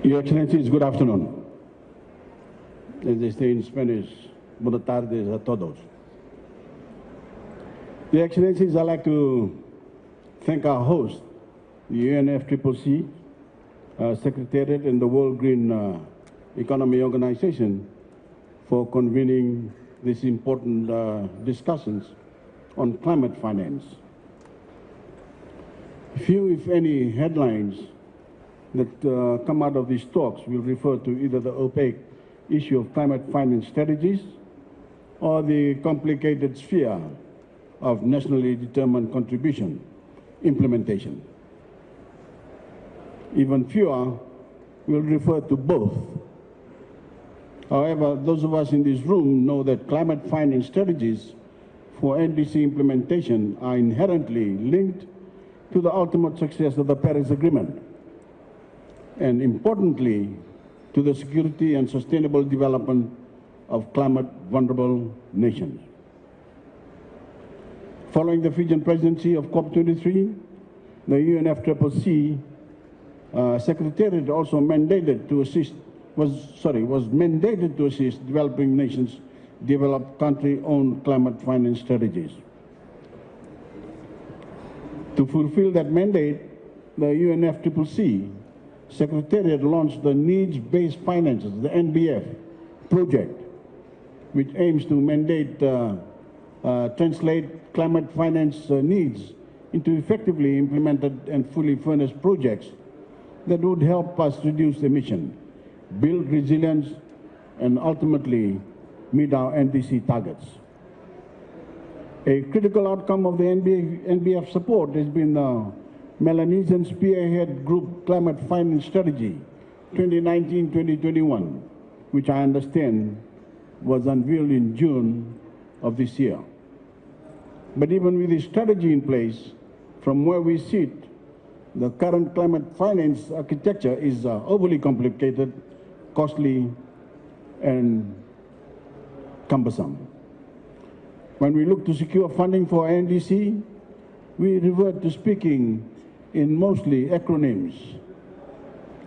Your Excellencies, good afternoon. As they say in Spanish, buenas tardes a todos. Your Excellencies, I'd like to thank our host, the UNFCCC, Secretariat and the World Green Economy Organization, for convening these important discussions on climate finance. Few, if any, headlines that come out of these talks will refer to either the opaque issue of climate finance strategies or the complicated sphere of nationally determined contribution implementation. Even fewer will refer to both. However, those of us in this room know that climate finance strategies for NDC implementation are inherently linked to the ultimate success of the Paris Agreement, and importantly, to the security and sustainable development of climate-vulnerable nations. Following the Fijian presidency of COP23, the UNFCCC Secretariat also was mandated to assist developing nations develop country-owned climate finance strategies. To fulfill that mandate, the UNFCCC Secretariat launched the Needs-Based Finances, the NBF project, which aims to translate climate finance needs into effectively implemented and fully furnished projects that would help us reduce emissions, build resilience, and ultimately meet our NDC targets. A critical outcome of the NBF support has been the Melanesian Spearhead Group Climate Finance Strategy 2019-2021, which I understand was unveiled in June of this year. But even with this strategy in place, from where we sit, the current climate finance architecture is overly complicated, costly, and cumbersome. When we look to secure funding for NDC, we revert to speaking in mostly acronyms.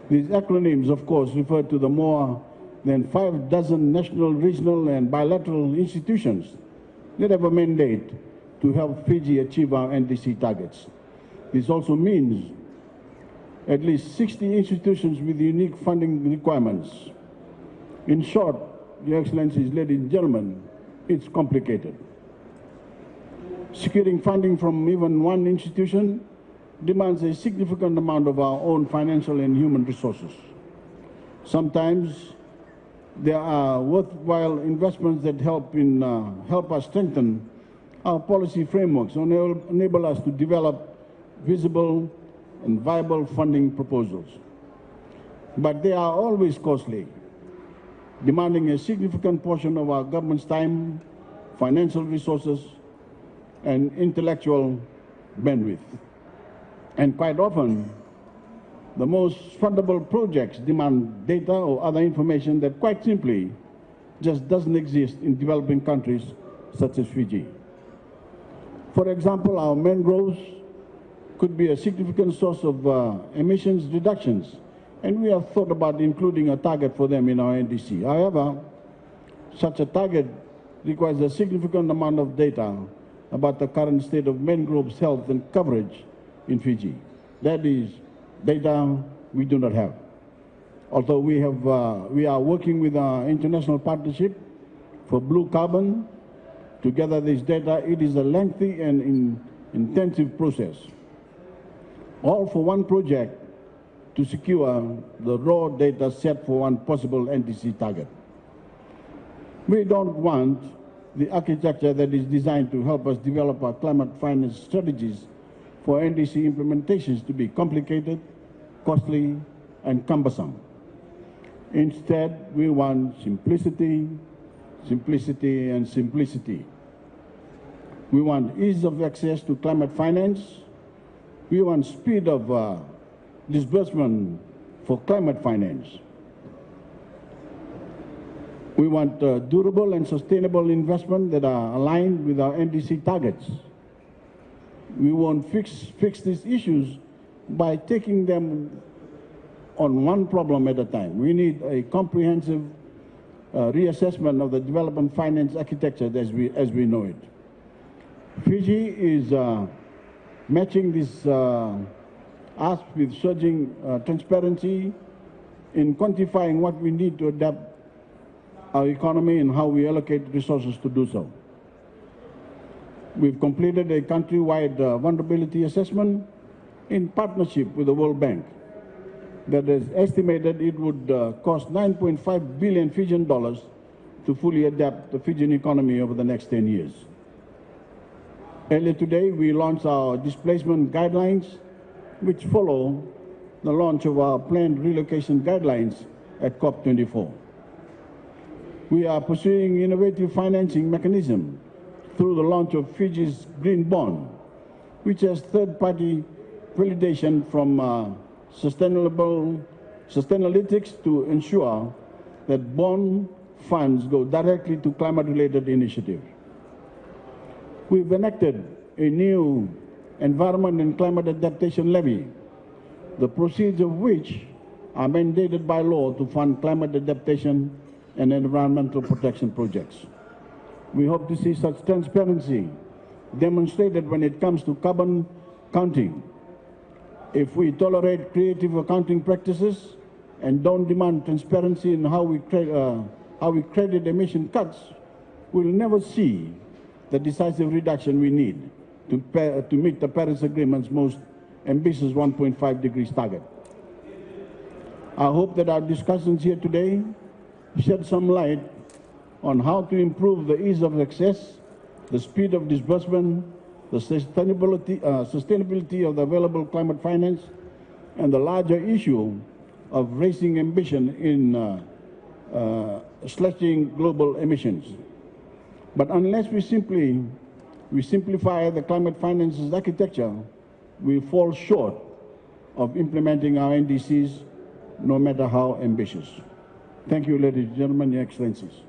These acronyms, of course, refer to the more than 6 national, regional, and bilateral institutions that have a mandate to help Fiji achieve our NDC targets. This also means at least 60 institutions with unique funding requirements. In short, Your Excellencies, ladies and gentlemen, it's complicated. Securing funding from even one institution demands a significant amount of our own financial and human resources. Sometimes there are worthwhile investments that help us strengthen our policy frameworks and enable us to develop visible and viable funding proposals. But they are always costly, demanding a significant portion of our government's time, financial resources, and intellectual bandwidth. And quite often, the most fundable projects demand data or other information that quite simply just doesn't exist in developing countries such as Fiji. For example, our mangroves could be a significant source of emissions reductions, and we have thought about including a target for them in our NDC. However, such a target requires a significant amount of data about the current state of mangroves health and coverage in Fiji. That is data we do not have. Although we are working with our international partnership for blue carbon to gather this data, it is a lengthy and intensive process, all for one project to secure the raw data set for one possible NDC target. We don't want the architecture that is designed to help us develop our climate finance strategies for NDC implementations to be complicated, costly, and cumbersome. Instead, we want simplicity, simplicity, and simplicity. We want ease of access to climate finance. We want speed of disbursement for climate finance. We want durable and sustainable investment that are aligned with our NDC targets. We won't fix these issues by taking them on one problem at a time. We need a comprehensive reassessment of the development finance architecture as we know it. Fiji is matching this ask with surging transparency in quantifying what we need to adapt our economy and how we allocate resources to do so. We've completed a countrywide vulnerability assessment in partnership with the World Bank that has estimated it would cost 9.5 billion Fijian dollars to fully adapt the Fijian economy over the next 10 years. Earlier today, we launched our displacement guidelines, which follow the launch of our planned relocation guidelines at COP24. We are pursuing innovative financing mechanism through the launch of Fiji's Green Bond, which has third-party validation from Sustainalytics to ensure that bond funds go directly to climate-related initiatives. We've enacted a new Environment and Climate Adaptation Levy, the proceeds of which are mandated by law to fund climate adaptation and environmental protection projects. We hope to see such transparency demonstrated when it comes to carbon counting. If we tolerate creative accounting practices and don't demand transparency in how we credit emission cuts, we'll never see the decisive reduction we need to meet the Paris Agreement's most ambitious 1.5 degrees target. I hope that our discussions here today shed some light on how to improve the ease of access, the speed of disbursement, the sustainability of the available climate finance, and the larger issue of raising ambition in slashing global emissions. But unless we simplify the climate finance's architecture, we fall short of implementing our NDCs, no matter how ambitious. Thank you, ladies and gentlemen, Your Excellencies.